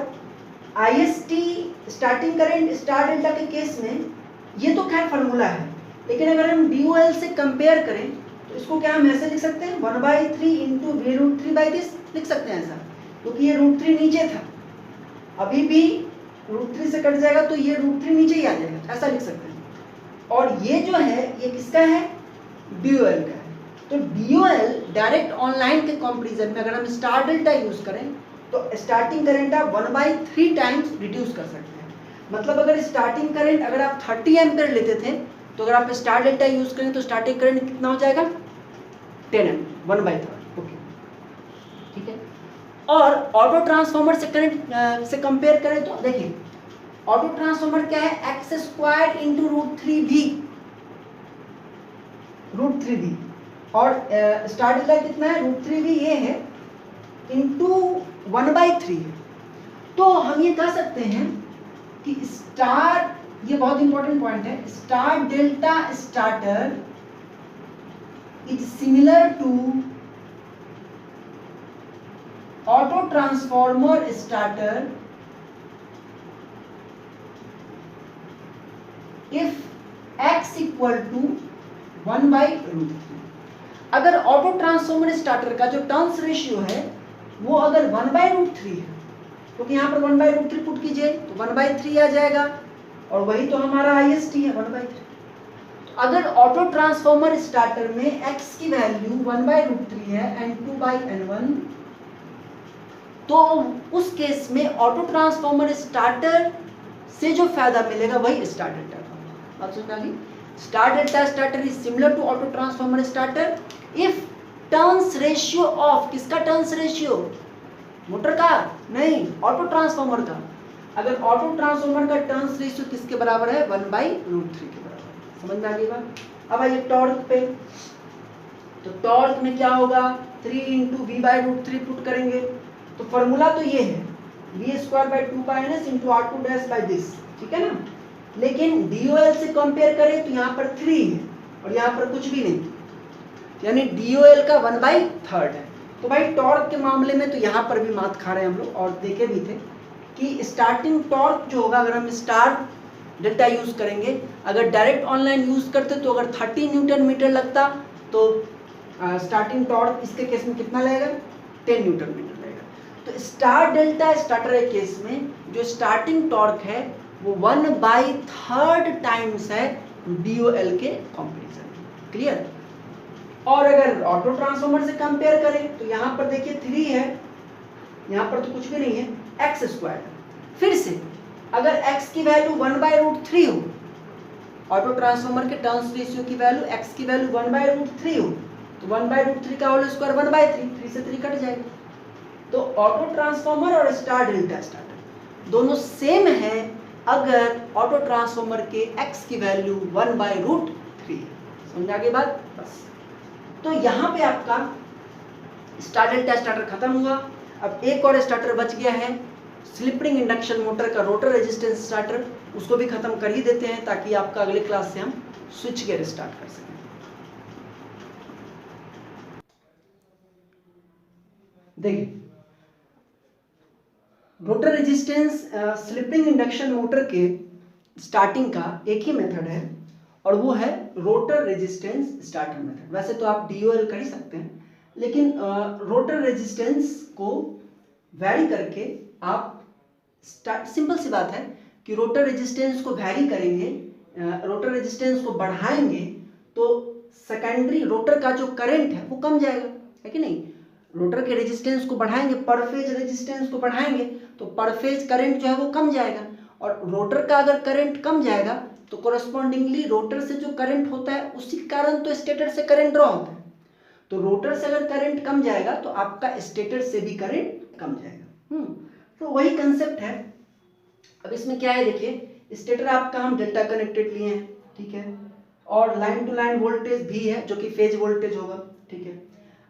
IST starting current star delta के केस में ये तो खैर फार्मूला है, लेकिन अगर हम DOL से कंपेयर करें तो इसको क्या हम ऐसे लिख सकते हैं, 1/3 इंटू V√3 बाई दिस लिख सकते हैं ऐसा, क्योंकि ये √3 नीचे था, अभी भी √3 से कट जाएगा तो ये √3 नीचे ही आ जाएगा, ऐसा लिख सकते हैं। और ये जो है ये किसका है, DOL का है। तो DOL डायरेक्ट ऑनलाइन के कंपैरिजन में अगर हम स्टार डेल्टा यूज करें तो स्टार्टिंग करंट आप 1/3 टाइम्स रिड्यूस कर सकते हैं। मतलब अगर स्टार्टिंग करंट अगर आप 30 एम्पीयर लेते थे तो अगर आप स्टार डेल्टा यूज करें तो स्टार्टिंग करंट कितना हो जाएगा, 10 एम्पीयर, 1/3। ओके ठीक है। और ऑटो ट्रांसफार्मर से करंट से कंपेयर करें तो देखिए ऑटो ट्रांसफार्मर क्या है, x² इंटू √3v और स्टार डेल्टा कितना है, √3v ये है इंटू 1/3 है। तो हम ये कह सकते हैं कि स्टार, ये बहुत इंपॉर्टेंट पॉइंट है, star delta starter is similar to auto transformer starter if x equal to 1/√3। अगर ऑटो ट्रांसफार्मर स्टार्टर का जो टर्न्स रेशियो है वो अगर 1/√3 है, क्योंकि यहाँ पर 1/√3 पुट कीजिए तो 1/3 आ जाएगा और वही तो हमारा IST है 1/3। तो अगर ऑटो ट्रांसफार्मर स्टार्टर में x की वैल्यू 1/√3 है and 2/n1, तो उस केस में ऑटो ट्रांसफार्मर स्टार्टर से जो फायदा मिलेगा वही स्टार डेल्टा का। बात समझ आ गई? Star delta starter is similar to auto transformer starter if turns ratio of, किसका टर्न्स रेशियो, मोटर का नहीं, ऑटो ट्रांसफार्मर का। अगर ऑटो ट्रांसफार्मर का टर्न्स रेशियो किसके बराबर है, 1/√3 के बराबर। समझ में आ गई बात? अब आइए टॉर्क पे। तो टॉर्क में क्या होगा, 3 इंटू v/√3 पुट करेंगे तो फॉर्मूला तो ये है v²/2πns इंटू r2' ठीक है ना। लेकिन DOL से कंपेयर करें तो यहाँ पर 3 है और यहाँ पर कुछ भी नहीं, यानी DOL का 1/3 है। तो भाई टॉर्क के मामले में तो यहाँ पर भी मात खा रहे हैं हम लोग, और देखे भी थे कि स्टार्टिंग टॉर्क जो होगा अगर हम स्टार डेल्टा यूज करेंगे, अगर डायरेक्ट ऑनलाइन यूज करते तो अगर 30 न्यूटन मीटर लगता तो स्टार्टिंग टॉर्क इसके केस में कितना लगेगा, 10 न्यूटन मीटर लगेगा। तो स्टार डेल्टा स्टार्टर के केस में जो स्टार्टिंग टॉर्क है वो 1/3 टाइम्स है DOL के कंपैरिजन में। क्लियर? और अगर ऑटो ट्रांसफार्मर से कंपेयर करें तो यहाँ पर देखिए 3 है, यहाँ पर तो कुछ भी नहीं है, x²। फिर से अगर x की वैल्यू 1/√3 हो, ऑटो ट्रांसफार्मर के टर्न्स रेशियो की वैल्यू x की वैल्यू 1/√3 हो तो 1/√3 का होल स्क्वायर 1/3, 3 से 3 कट जाएगा। तो ऑटो ट्रांसफार्मर और स्टार डेल्टा स्टार्टर दोनों सेम है अगर ऑटो ट्रांसफार्मर के x की वैल्यू 1/√3 है। समझ आ गई बात? बस। तो यहाँ पे आपका स्टार डेल्टा स्टार्टर खत्म हुआ। अब एक और स्टार्टर बच गया है, स्लिप रिंग इंडक्शन मोटर का रोटर रेजिस्टेंस स्टार्टर, उसको भी खत्म कर ही देते हैं ताकि आपका अगले क्लास से हम स्विच गियर स्टार्ट कर सकें। देखिए rotor resistance slip ring induction motor के स्टार्टिंग का एक ही मेथड है और वो है रोटर रेजिस्टेंस स्टार्टर मेथड। वैसे तो आप DOL कर ही सकते हैं, लेकिन रोटर रेजिस्टेंस को वैरी करके आप सिंपल सी बात है कि रोटर रेजिस्टेंस को वैरी करेंगे, रोटर रेजिस्टेंस को बढ़ाएंगे तो सेकेंडरी रोटर का जो करंट है वो कम जाएगा, है कि नहीं। रोटर के रेजिस्टेंस को बढ़ाएंगे, पर फेज रेजिस्टेंस को बढ़ाएंगे तो पर फेज करंट जो है वो कम जाएगा, और रोटर का अगर करंट कम जाएगा तो कोरस्पॉन्डिंगली रोटर से जो करंट होता है उसी कारण तो स्टेटर से करंट ड्रॉ होता है। तो रोटर से अगर करंट कम जाएगा तो आपका स्टेटर से भी करंट कम जाएगा। तो वही कंसेप्ट है। अब इसमें क्या है, देखिए स्टेटर आपका हम डेल्टा कनेक्टेड लिए हैं, ठीक है, और लाइन टू लाइन वोल्टेज भी है जो कि फेज वोल्टेज होगा, ठीक है।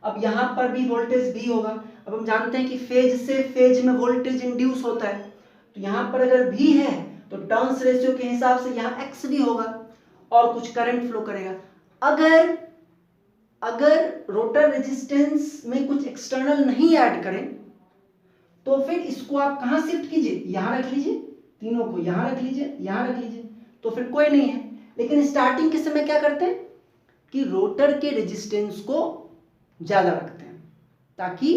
अब यहाँ पर भी वोल्टेज भी होगा। अब हम जानते हैं कि फेज से फेज में वोल्टेज इंड्यूस होता है, तो यहाँ पर अगर भी है तो टर्न्स रेशियो के हिसाब से यहाँ x भी होगा और कुछ करंट फ्लो करेगा। अगर रोटर रेजिस्टेंस में कुछ एक्सटर्नल नहीं ऐड करें तो फिर इसको आप कहाँ शिफ्ट कीजिए, यहाँ रख लीजिए, तीनों को यहाँ रख लीजिए, यहाँ रख लीजिए, तो फिर कोई नहीं है। लेकिन स्टार्टिंग के समय क्या करते हैं कि रोटर के रेजिस्टेंस को ज़्यादा रखते हैं ताकि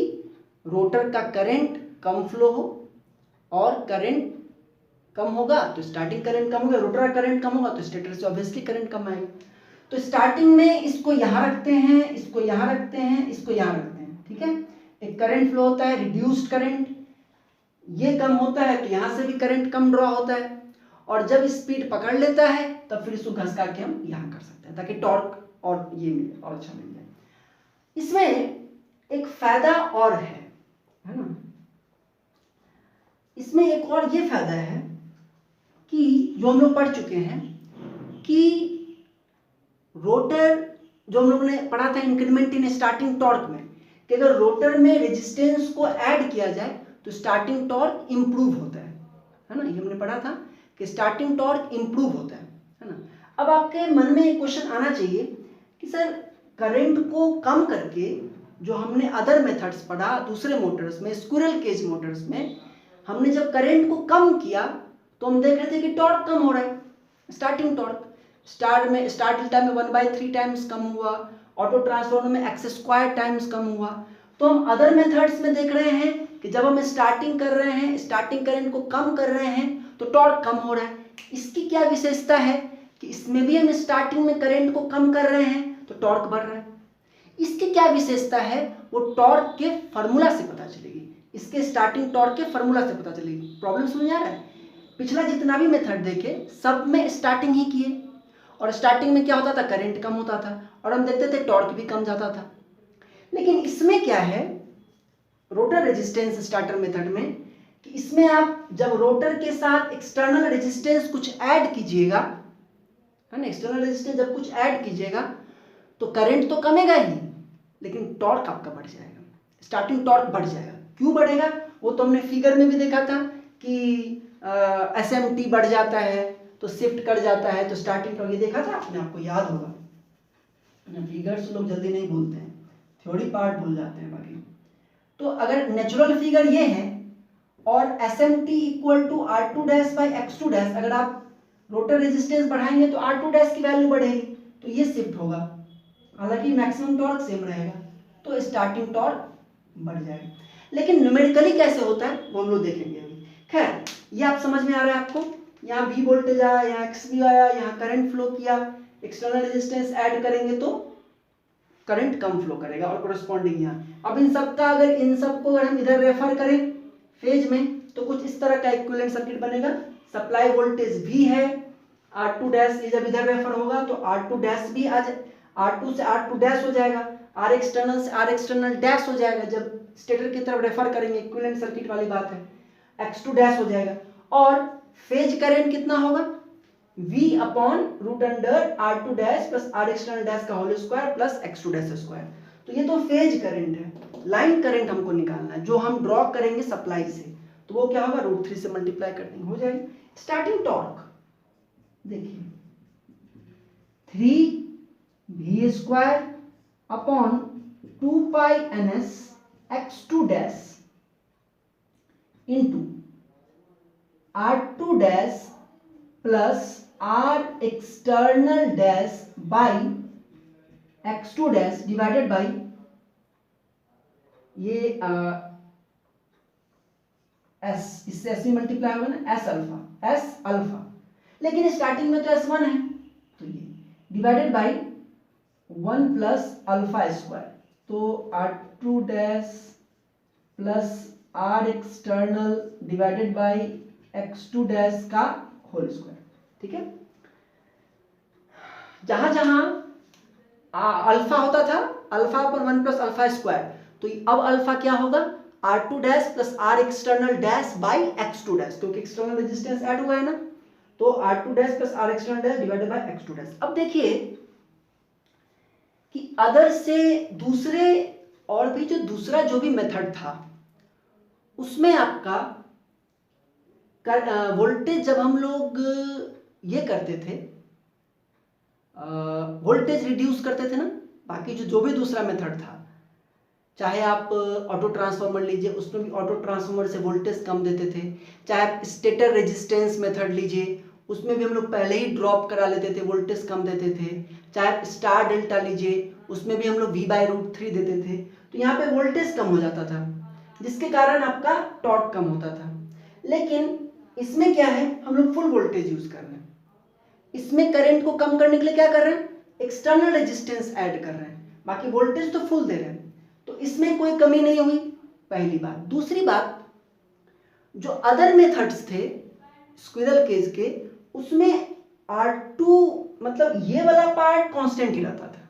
रोटर का करंट कम फ्लो हो और करंट कम होगा तो स्टार्टिंग करंट कम होगा, रोटर करंट कम होगा तो स्टेटर से ऑब्वियसली करंट कम आएगा। तो स्टार्टिंग में इसको यहाँ रखते हैं, इसको यहाँ रखते हैं, इसको यहाँ रखते हैं, ठीक है। एक करंट फ्लो होता है रिड्यूस्ड करंट, ये कम होता है तो यहाँ से भी करंट कम ड्रॉ होता है, और जब स्पीड पकड़ लेता है तब फिर इसको घसका के हम यहाँ कर सकते हैं ताकि टॉर्क और ये मिले और अच्छा मिल जाए। इसमें एक फायदा और है ना, इसमें एक और ये फायदा है कि जो हम लोग पढ़ चुके हैं कि रोटर, जो हम लोगों ने पढ़ा था इंक्रीमेंट इन स्टार्टिंग टॉर्क में, कि अगर रोटर में रेजिस्टेंस को ऐड किया जाए तो स्टार्टिंग टॉर्क इंप्रूव होता है ना, ये हमने पढ़ा था कि स्टार्टिंग टॉर्क इंप्रूव होता है ना। अब आपके मन में एक क्वेश्चन आना चाहिए कि सर करंट को कम करके, जो हमने अदर मेथड्स पढ़ा दूसरे मोटर्स में, स्क्विरल केज मोटर्स में, हमने जब करंट को कम किया तो हम देख रहे थे कि टॉर्क कम हो रहा है, स्टार्टिंग टॉर्क स्टार्ट डेल्टा में 1/3 टाइम्स कम हुआ, ऑटो ट्रांसफॉर्मर में x² टाइम्स कम हुआ। तो हम अदर मेथड्स में देख रहे हैं कि जब हम स्टार्टिंग कर रहे हैं, स्टार्टिंग करंट को कम कर रहे हैं तो टॉर्क कम हो रहा है। इसकी क्या विशेषता है कि इसमें भी हम स्टार्टिंग में करंट को कम कर रहे हैं तो टॉर्क बढ़ रहा है। इसकी क्या विशेषता है वो टॉर्क के फार्मूला से पता चलेगी, इसके स्टार्टिंग टॉर्क के फार्मूला से पता चलेगी। प्रॉब्लम समझ आ रहा है? पिछला जितना भी मेथड देखे सब में स्टार्टिंग ही किए, और स्टार्टिंग में क्या होता था, करंट कम होता था और हम देखते थे टॉर्क भी कम जाता था। लेकिन इसमें क्या है, रोटर रेजिस्टेंस स्टार्टर मेथड में, कि इसमें आप जब रोटर के साथ एक्सटर्नल रेजिस्टेंस कुछ ऐड कीजिएगा, है ना, एक्सटर्नल रेजिस्टेंस जब कुछ ऐड कीजिएगा तो करंट तो कमेगा ही, लेकिन टॉर्क आपका बढ़ जाएगा, स्टार्टिंग टॉर्क बढ़ जाएगा। क्यों बढ़ेगा वो तो हमने फिगर में भी देखा था कि SMT बढ़ जाता है तो शिफ्ट कर जाता है, तो स्टार्टिंग टॉर्क ये देखा था आपने, आपको याद होगा। फिगर्स लोग जल्दी नहीं भूलते हैं, थ्योरी पार्ट भूल जाते हैं बाकी। तो अगर नेचुरल फिगर ये है और SMT इक्वल टू R2-X2, अगर आप रोटर रेजिस्टेंस बढ़ाएंगे तो R2 की वैल्यू बढ़ेगी तो ये शिफ्ट होगा, हालांकि मैक्सिमम टॉर्क सेम रहेगा तो स्टार्टिंग टॉर्क बढ़ जाएगा। लेकिन न्यूमेरिकली कैसे होता है वो हम लोग देखेंगे अभी। खैर ये आप समझ में आ रहा है आपको, यहाँ V वोल्टेज आया, यहाँ XV आया, यहाँ करंट फ्लो किया, एक्सटर्नल रेजिस्टेंस ऐड करेंगे तो करंट कम फ्लो करेगा और कोरस्पॉन्डिंग यहाँ। अब इन सब का अगर इन सबको अगर हम इधर रेफर करें फेज में तो कुछ इस तरह का इक्विवेलेंट सर्किट बनेगा। सप्लाई वोल्टेज V है, R2 ये जब इधर रेफर होगा तो R2 भी आज R2 से R2 हो जाएगा, R एक्सटर्नल से R एक्सटर्नल डैश हो जाएगा, जब स्टेटर की तरफ रेफर करेंगे इक्विवेलेंट सर्किट वाली बात है, X2 हो जाएगा। और फेज करंट कितना होगा, V/√R2 plus R external dash का whole square plus X2 square. तो ये तो फेज करंट है। लाइन करंट हमको निकालना है जो हम ड्रॉ करेंगे सप्लाई से, तो वो क्या होगा, √3 से मल्टीप्लाई करने हो जाएगा। स्टार्टिंग टॉर्क देखिए 3V²/2π NS X2 into R2 plus R external dash by X2 divided by ये S, इससे S मल्टीप्लाई होगा ना, S अल्फा, लेकिन स्टार्टिंग में तो S1 है तो ये divided by 1 plus alpha square, तो R2 plus R external divided by X2 का होल स्क्वायर। ठीक है, जहां जहां अल्फा होता था अल्फा पर 1 प्लस अल्फा स्क्वायर, तो अब अल्फा क्या होगा, R2 plus R external dash by X2 क्योंकि एक्सटर्नल रेजिस्टेंस ऐड हुआ है ना, तो R2 plus R external dash divided by X2। अब देखिए कि अदर से दूसरे और भी जो दूसरा जो भी मेथड था उसमें आपका वोल्टेज जब हम लोग ये करते थे वोल्टेज रिड्यूस करते थे ना, बाकी जो भी दूसरा मेथड था, चाहे आप ऑटो ट्रांसफार्मर लीजिए उसमें भी ऑटो ट्रांसफार्मर से वोल्टेज कम देते थे, चाहे आप स्टेटर रेजिस्टेंस मेथड लीजिए उसमें भी हम लोग पहले ही ड्रॉप करा लेते थे, वोल्टेज कम देते थे, चाहे स्टार डेल्टा लीजिए उसमें भी हम लोग V/√3 देते थे, तो यहाँ पे वोल्टेज कम हो जाता था जिसके कारण आपका टॉर्क कम होता था। लेकिन इसमें क्या है, हम लोग फुल वोल्टेज यूज कर रहे हैं। इसमें करंट को कम करने के लिए क्या कर रहे हैं, एक्सटर्नल रेजिस्टेंस ऐड कर रहे हैं, बाकी वोल्टेज तो फुल दे रहे हैं, तो इसमें कोई कमी नहीं हुई, पहली बात। दूसरी बात, जो अदर मेथड्स थे स्क्विरल केज के, उसमें R2 मतलब ये वाला पार्ट कांस्टेंट ही रहता था,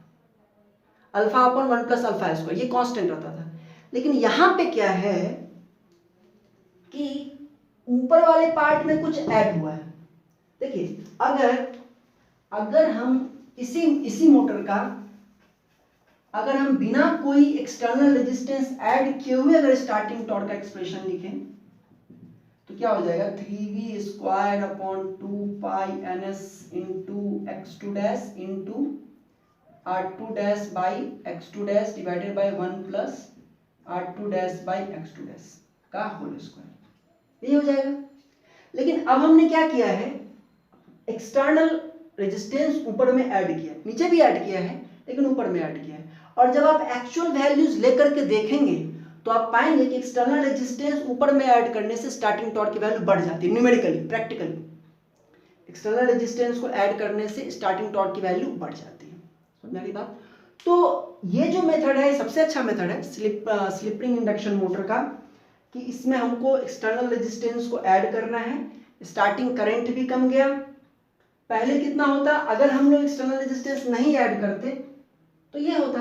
alpha upon 1 plus alpha square, ये कांस्टेंट रहता था। लेकिन यहां पे क्या है कि ऊपर वाले पार्ट में कुछ ऐड हुआ है। देखिए, अगर हम इसी मोटर का अगर हम बिना कोई एक्सटर्नल रेजिस्टेंस ऐड किए हुए अगर स्टार्टिंग टॉर्क का एक्सप्रेशन लिखें तो क्या हो जाएगा, 3v square upon 2 pi ns into x2 dash into r2 dash by x2 dash divided by 1 plus r2 dash by x2 dash का होल स्क्वायर, यही हो जाएगा। लेकिन अब हमने क्या किया है, एक्सटर्नल रेजिस्टेंस ऊपर में ऐड किया, नीचे भी ऐड किया है लेकिन ऊपर में ऐड किया है। और जब आप एक्चुअल वैल्यूज लेकर के देखेंगे तो आप पाएंगे कि एक्सटर्नल रेजिस्टेंस ऊपर में ऐड करने से स्टार्टिंग टॉर्क की वैल्यू बढ़ जाती है, न्यूमेरिकली प्रैक्टिकली एक्सटर्नल रेजिस्टेंस को ऐड करने से स्टार्टिंग टॉर्क की वैल्यू बढ़ जाती है। समझ रही बात? तो ये जो मेथड है सबसे अच्छा मेथड है स्लिप रिंग इंडक्शन मोटर का, कि इसमें हमको एक्सटर्नल रेजिस्टेंस को ऐड करना है, स्टार्टिंग करंट भी कम गया। पहले कितना होता, अगर हम लोग एक्सटर्नल रेजिस्टेंस नहीं ऐड करते तो ये होता,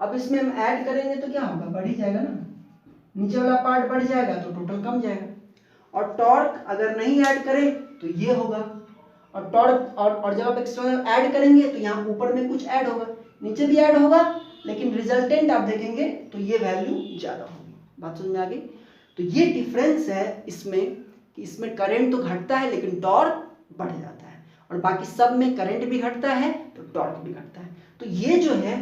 अब इसमें हम ऐड करेंगे तो क्या होगा, बढ़ ही जाएगा ना, नीचे वाला पार्ट बढ़ जाएगा तो टोटल कम जाएगा। और टॉर्क अगर नहीं ऐड करें तो ये होगा, और टॉर्क और जब आप एक्सटर्नल ऐड करेंगे तो यहाँ ऊपर में कुछ ऐड होगा, नीचे भी ऐड होगा, लेकिन रिजल्टेंट आप देखेंगे तो ये वैल्यू ज़्यादा होगी। बात समझ में आ गई? तो ये डिफरेंस है इसमें कि इसमें करंट तो घटता है लेकिन टॉर्क बढ़ जाता है, और बाकी सब में करंट भी घटता है तो टॉर्क भी घटता है। तो ये जो है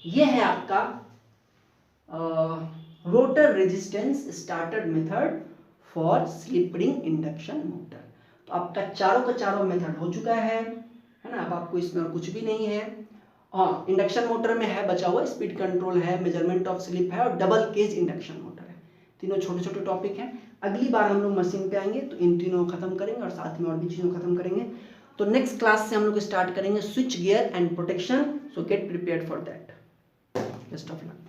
ये है आपका rotor resistance starter method for slip ring induction motor. तो आपका चारों का चारों मेथड हो चुका है ना, अब आपको इसमें और कुछ भी नहीं है। हाँ, इंडक्शन मोटर में है बचा हुआ स्पीड कंट्रोल है, मेजरमेंट ऑफ स्लिप है, और डबल केज इंडक्शन मोटर है। तीनों छोटे छोटे टॉपिक हैं। अगली बार हम लोग मशीन पे आएंगे तो इन तीनों को खत्म करेंगे और साथ में और भी चीज़ों खत्म करेंगे। तो नेक्स्ट क्लास से हम लोग स्टार्ट करेंगे switch gear and protection. So gate prepared for that. Best of luck.